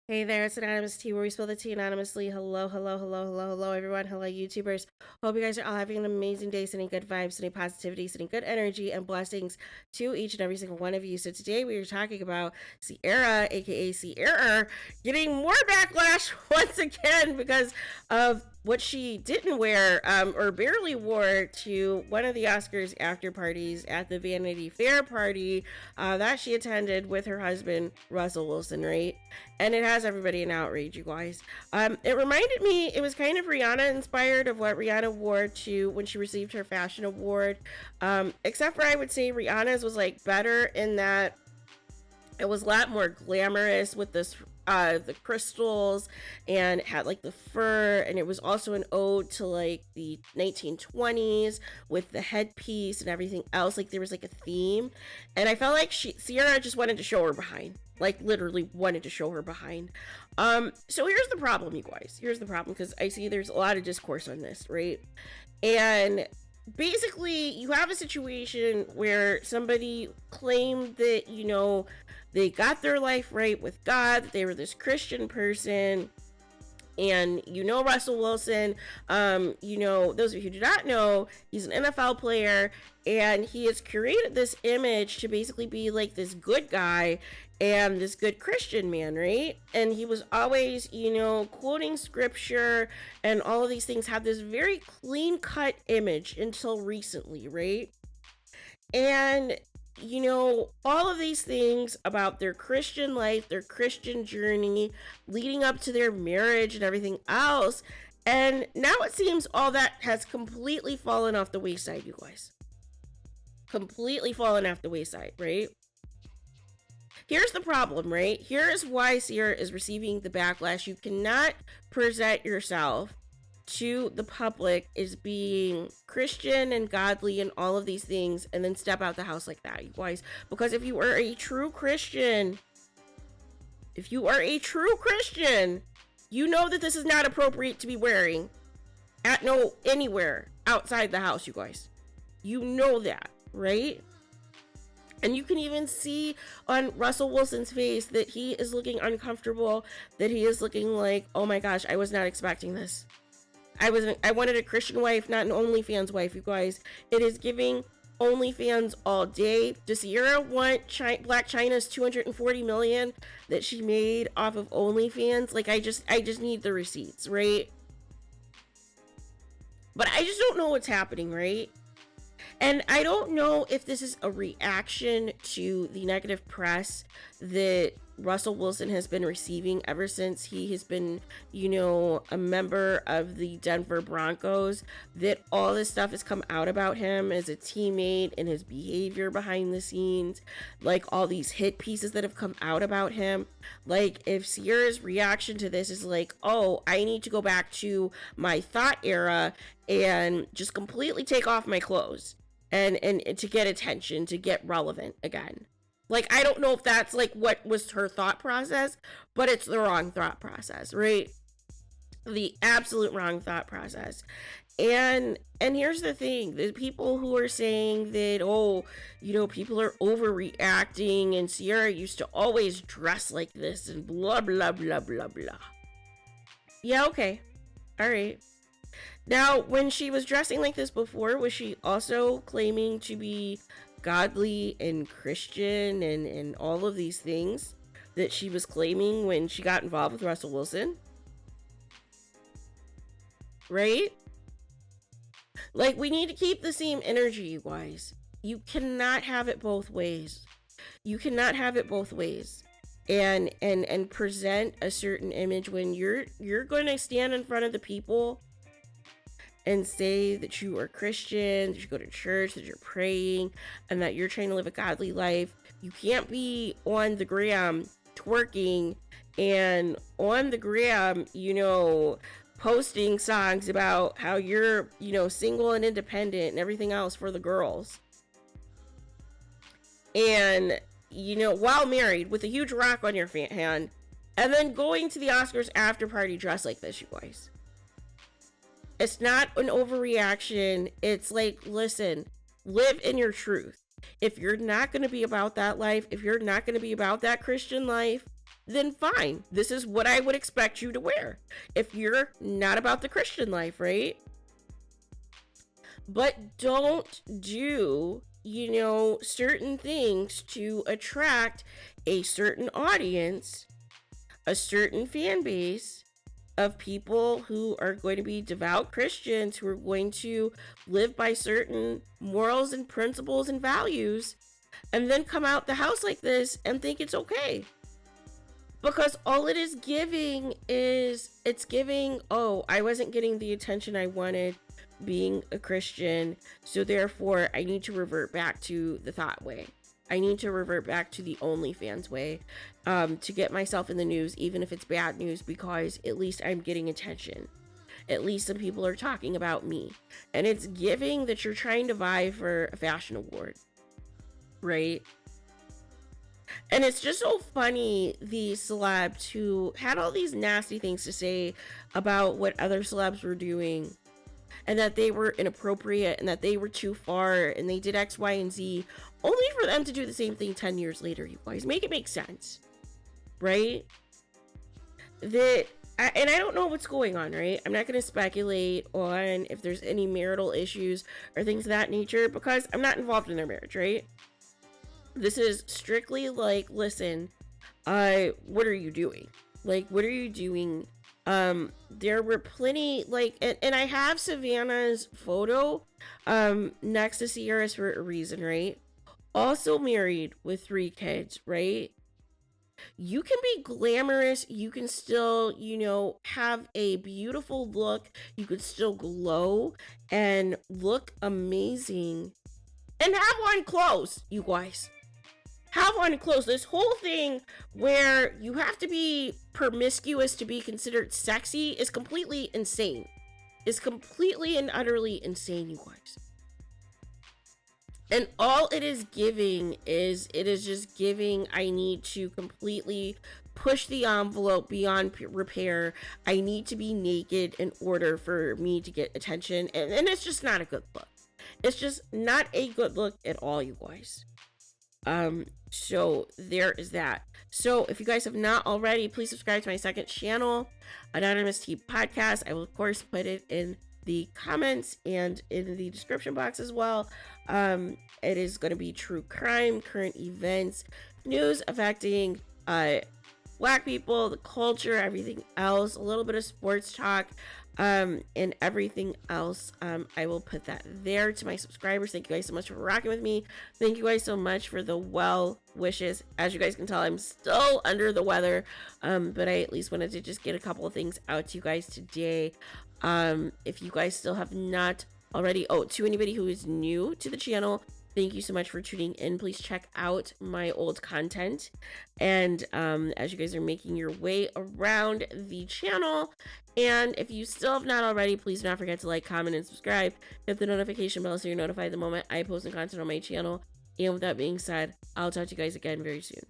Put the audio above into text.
Hey there, it's Anonymous Tea, where we spill the tea anonymously. Hello, hello, hello, hello, hello, everyone. Hello, YouTubers. Hope you guys are all having an amazing day, sending good vibes, sending positivity, sending good energy, and blessings to each and every single one of you. So today we are talking about Ciara, aka Ciara, getting more backlash once again because of what she didn't wear or barely wore to one of the Oscars after parties at the Vanity Fair party that she attended with her husband, Russell Wilson, right? And it has everybody in outrage, you guys. It reminded me, it was kind of Rihanna inspired of what Rihanna wore to when she received her fashion award. Except for I would say Rihanna's was like better in that it was a lot more glamorous with this the crystals, and it had like the fur, and it was also an ode to like the 1920s with the headpiece and everything else. Like there was like a theme, and I felt like Ciara just wanted to show her behind, like literally wanted to show her behind. So here's the problem, you guys. Here's the problem, because I see there's a lot of discourse on this, right? And basically you have a situation where somebody claimed that, you know, they got their life right with God, that they were this Christian person. And you know, Russell Wilson, you know, those of you who do not know, he's an NFL player, and he has created this image to basically be like this good guy and this good Christian man, right? And he was always, you know, quoting scripture and all of these things, had this very clean cut image until recently, right? And you know, all of these things about their Christian life, their Christian journey, leading up to their marriage and everything else. And now it seems all that has completely fallen off the wayside, you guys. Completely fallen off the wayside, right? Here's the problem, right? Here is why Ciara is receiving the backlash. You cannot present yourself to the public is being Christian and godly and all of these things and then step out the house like that, you guys. Because if you are a true Christian, you know that this is not appropriate to be wearing at anywhere outside the house, you guys. You know that, right? And you can even see on Russell Wilson's face that he is looking uncomfortable, that he is looking like, oh my gosh, I was not expecting this. I wanted a Christian wife, not an OnlyFans wife, you guys. It is giving OnlyFans all day. Does Ciara want Black China's 240 million that she made off of OnlyFans? Like, I just need the receipts, right? But I just don't know what's happening, right? And I don't know if this is a reaction to the negative press that Russell Wilson has been receiving ever since he has been, you know, a member of the Denver Broncos, that all this stuff has come out about him as a teammate and his behavior behind the scenes, like all these hit pieces that have come out about him. Like, if Ciara's reaction to this is like, oh, I need to go back to my thought era and just completely take off my clothes and to get attention, to get relevant again. Like, I don't know if that's like what was her thought process, but it's the wrong thought process, right? The absolute wrong thought process. And here's the thing, the people who are saying that, oh, you know, people are overreacting and Ciara used to always dress like this and blah, blah, blah, blah, blah. Yeah, okay. All right. Now, when she was dressing like this before, was she also claiming to be godly and Christian and all of these things that she was claiming when she got involved with Russell Wilson? Right? Like, we need to keep the same energy, you guys. You cannot have it both ways. You cannot have it both ways. And present a certain image when you're going to stand in front of the people and say that you are Christian, that you go to church, that you're praying, and that you're trying to live a godly life. You can't be on the gram twerking and on the gram, you know, posting songs about how you're, you know, single and independent and everything else for the girls. And, you know, while married with a huge rock on your hand, and then going to the Oscars after party dressed like this, you guys. It's not an overreaction. It's like, listen, live in your truth. If you're not going to be about that life, if you're not going to be about that Christian life, then fine. This is what I would expect you to wear if you're not about the Christian life, right? But don't do, certain things to attract a certain audience, a certain fan base of people who are going to be devout Christians, who are going to live by certain morals and principles and values, and then come out the house like this and think it's okay. Because all it is giving is, it's giving, oh, I wasn't getting the attention I wanted being a Christian, so therefore I need to revert back to the thought way. I need to revert back to the OnlyFans way, to get myself in the news, even if it's bad news, because at least I'm getting attention. At least some people are talking about me. And it's giving that you're trying to vie for a fashion award, right? And it's just so funny, these celebs who had all these nasty things to say about what other celebs were doing, and that they were inappropriate, and that they were too far, and they did X, Y, and Z, only for them to do the same thing 10 years later. You guys, make it make sense, right? And I don't know what's going on, right? I'm not going to speculate on if there's any marital issues or things of that nature, because I'm not involved in their marriage, right? This is strictly like, listen, what are you doing? Like, what are you doing? There were plenty, like, and I have Savannah's photo, next to Ciara's for a reason, right? Also married with 3 kids, right? You can be glamorous. You can still, have a beautiful look. You could still glow and look amazing and have on clothes, you guys. Have on clothes. This whole thing where you have to be promiscuous to be considered sexy is completely insane. It's completely and utterly insane, you guys. And all it is giving is, it is just giving, I need to completely push the envelope beyond repair. I need to be naked in order for me to get attention. And it's just not a good look. It's just not a good look at all, you guys. So there is that. So if you guys have not already, please subscribe to my second channel, Anonymous T Podcast. I will of course put it in the comments and in the description box as well. It is going to be true crime, current events, news affecting Black people, the culture, everything else, a little bit of sports talk, and everything else. I will put that there to my subscribers. Thank you guys so much for rocking with me. Thank you guys so much for the well wishes. As you guys can tell, I'm still under the weather, but I at least wanted to just get a couple of things out to you guys today. If you guys still have not already, to anybody who is new to the channel, thank you so much for tuning in. Please check out my old content. And as you guys are making your way around the channel, and if you still have not already, please do not forget to like, comment, and subscribe. Hit the notification bell so you're notified the moment I post new content on my channel. And with that being said, I'll talk to you guys again very soon.